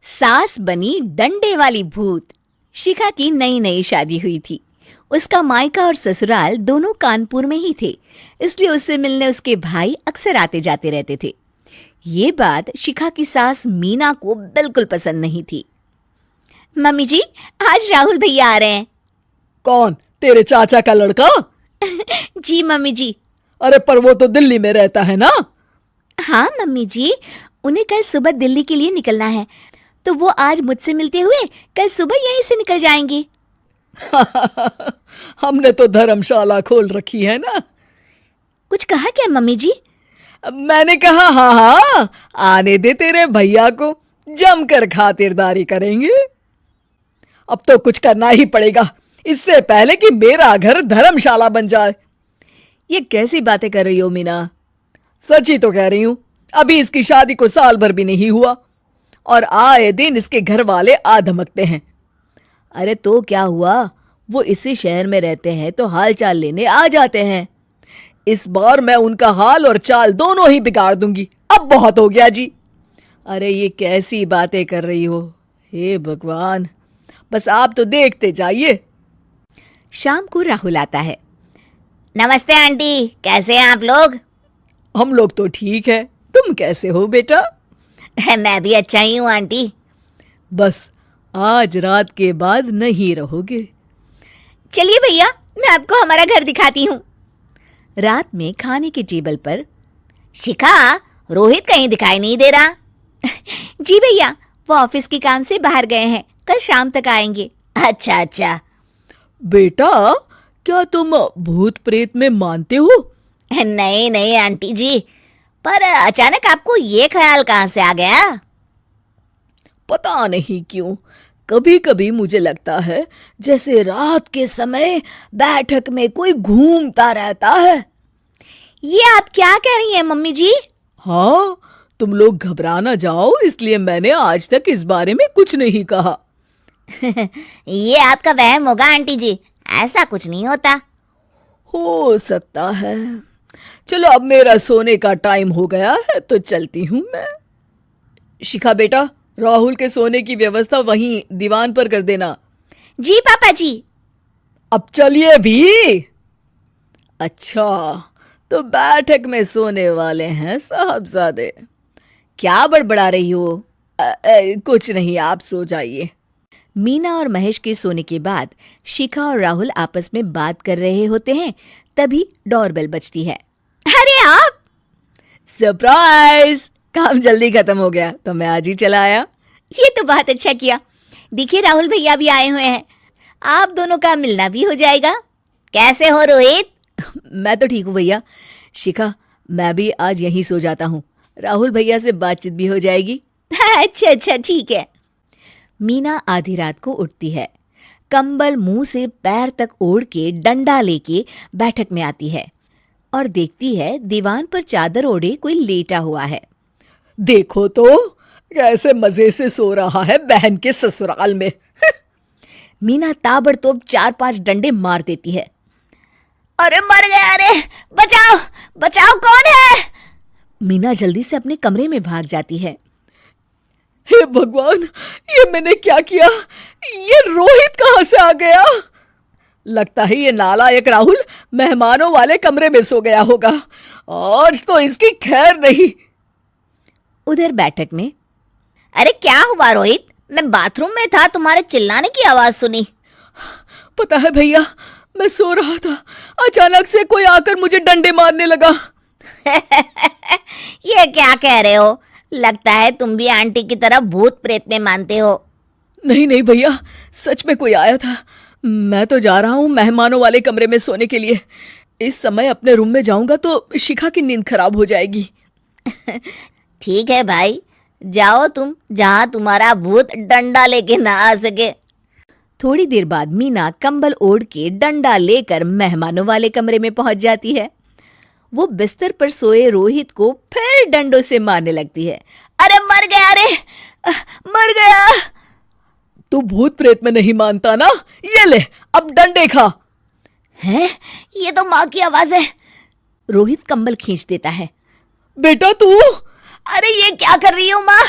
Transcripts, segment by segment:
सास बनी डंडे वाली भूत। शिखा की नई नई शादी हुई थी। उसका मायका और ससुराल दोनों कानपुर में ही थे, इसलिए उससे मिलने उसके भाई अक्सर आते जाते रहते थे। ये बात शिखा की सास मीना को बिल्कुल पसंद नहीं थी। मम्मी जी, आज राहुल भैया आ रहे हैं। कौन, तेरे चाचा का लड़का? जी मम्मी जी। अरे पर वो तो दिल्ली में रहता है ना। हाँ मम्मी जी, उन्हें कल सुबह दिल्ली के लिए निकलना है, तो वो आज मुझसे मिलते हुए कल सुबह यहीं से निकल जाएंगे। हमने तो धर्मशाला खोल रखी है ना। कुछ कहा क्या मम्मी जी? मैंने कहा हाँ हाँ, आने दे तेरे भैया को, जमकर खातिरदारी करेंगे। अब तो कुछ करना ही पड़ेगा, इससे पहले कि मेरा घर धर्मशाला बन जाए। ये कैसी बातें कर रही हो मीना? सच ही तो कह रही हूं। अभी इसकी शादी को साल भर भी नहीं हुआ और आए दिन इसके घर वाले आ धमकते हैं। अरे तो क्या हुआ, वो इसी शहर में रहते हैं तो हाल चाल लेने आ जाते हैं। इस बार मैं उनका हाल और चाल दोनों ही बिगाड़ दूंगी। अब बहुत हो गया जी। अरे ये कैसी बातें कर रही हो, हे भगवान, बस आप तो देखते जाइए। शाम को राहुल आता है। नमस्ते आंटी, कैसे हैं आप लोग? हम लोग तो ठीक है, तुम कैसे हो बेटा? मैं भी अच्छा ही हूँ आंटी। बस आज रात के बाद नहीं रहोगे। चलिए भैया, मैं आपको हमारा घर दिखाती हूँ। रात में खाने के टेबल पर शिखा, रोहित कहीं दिखाई नहीं दे रहा। जी भैया, वो ऑफिस के काम से बाहर गए हैं, कल शाम तक आएंगे। अच्छा अच्छा। बेटा, क्या तुम भूत प्रेत में मानते हो? नहीं नहीं आंटी जी, पर अचानक आपको ये ख्याल कहाँ से आ गया? पता नहीं क्यों, कभी कभी मुझे लगता है जैसे रात के समय बैठक में कोई घूमता रहता है। ये आप क्या कह रही हैं मम्मी जी? हाँ, तुम लोग घबरा ना जाओ, इसलिए मैंने आज तक इस बारे में कुछ नहीं कहा। ये आपका वहम होगा आंटी जी, ऐसा कुछ नहीं होता। हो सकता है। चलो अब मेरा सोने का टाइम हो गया है तो चलती हूं मैं। शिखा बेटा, राहुल के सोने की व्यवस्था वहीं दीवान पर कर देना। जी पापा जी। अब चलिए भी। अच्छा, तो बैठक में सोने वाले हैं साहबजादे। क्या बड़बड़ा रही हो? कुछ नहीं, आप सो जाइए। मीना और महेश के सोने के बाद शिखा और राहुल आपस में बात कर रहे होते हैं, तभी डोरबेल बजती है। अरे आप! सरप्राइज! काम जल्दी खत्म हो गया तो मैं आज ही चला आया। ये तो बहुत अच्छा किया। देखिए राहुल भैया भी आए हुए हैं, आप दोनों का मिलना भी हो जाएगा। कैसे हो रोहित? मैं तो ठीक हूँ भैया। शिखा, मैं भी आज यहीं सो जाता हूँ, राहुल भैया से बातचीत भी हो जाएगी। अच्छा अच्छा ठीक है। मीना आधी रात को उठती है, कंबल मुंह से पैर तक ओढ़ के डंडा लेके बैठक में आती है और देखती है दीवान पर चादर ओढ़े कोई लेटा हुआ है। देखो तो कैसे मजे से सो रहा है बहन के ससुराल में। मीना ताबड़तोड़ 4-5 डंडे मार देती है। अरे मर गया, अरे बचाओ बचाओ, कौन है? मीना जल्दी से अपने कमरे में भाग जाती है। हे भगवान, ये मैंने क्या किया? ये रोहित कहाँ से आ गया? लगता है ये नालायक राहुल मेहमानों वाले कमरे में सो गया होगा। आज तो इसकी खैर नहीं। उधर बैठक में, अरे क्या हुआ रोहित? मैं बाथरूम में था, तुम्हारे चिल्लाने की आवाज सुनी। पता है भैया, मैं सो रहा था, अचानक से कोई आकर मुझे डंडे मारने लगा। ये क्या कह रहे हो? लगता है तुम भी आंटी की तरह भूत प्रेत में मानते हो। नहीं नहीं भैया, सच में कोई आया था। मैं तो जा रहा हूँ मेहमानों वाले कमरे में सोने के लिए। इस समय अपने रूम में जाऊंगा तो शिखा की नींद खराब हो जाएगी। ठीक है भाई, जाओ तुम, जहां तुम्हारा भूत डंडा लेके ना आ सके। थोड़ी देर बाद मीना कंबल ओढ़ के डंडा लेकर मेहमानों वाले कमरे में पहुंच जाती है। वो बिस्तर पर सोए रोहित को फिर डंडों से मारने लगती है। अरे मर गया, अरे मर गया। तू भूत प्रेत में नहीं मानता ना? ये ले, अब डंडे खा। हैं? ये तो माँ की आवाज है। रोहित कंबल खींच देता है। बेटा तू! अरे ये क्या कर रही हो माँ?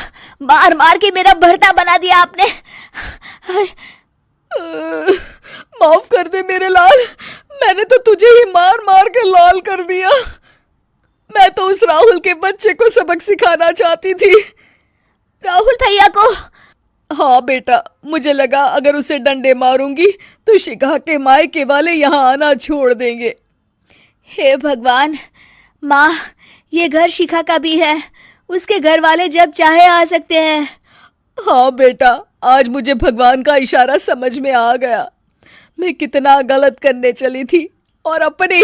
मार मार के मेरा भरता बना दिया आपने। माफ कर दे मेरे लाल, मैंने तो तुझे ही मार मार के लाल कर दिया। मैं तो उस राहुल के बच्चे को सबक सिखाना चाहती थी। राहुल भैया को? हाँ बेटा, मुझे लगा अगर उसे डंडे मारूंगी तो शिखा के मायके वाले यहाँ आना छोड़ देंगे। हे भगवान, माँ ये घर शिखा का भी है, उसके घर वाले जब चाहे आ सकते हैं। हाँ बेटा, आज मुझे भगवान का इशारा समझ में आ गया। मैं कितना गलत करने चली थी और अपने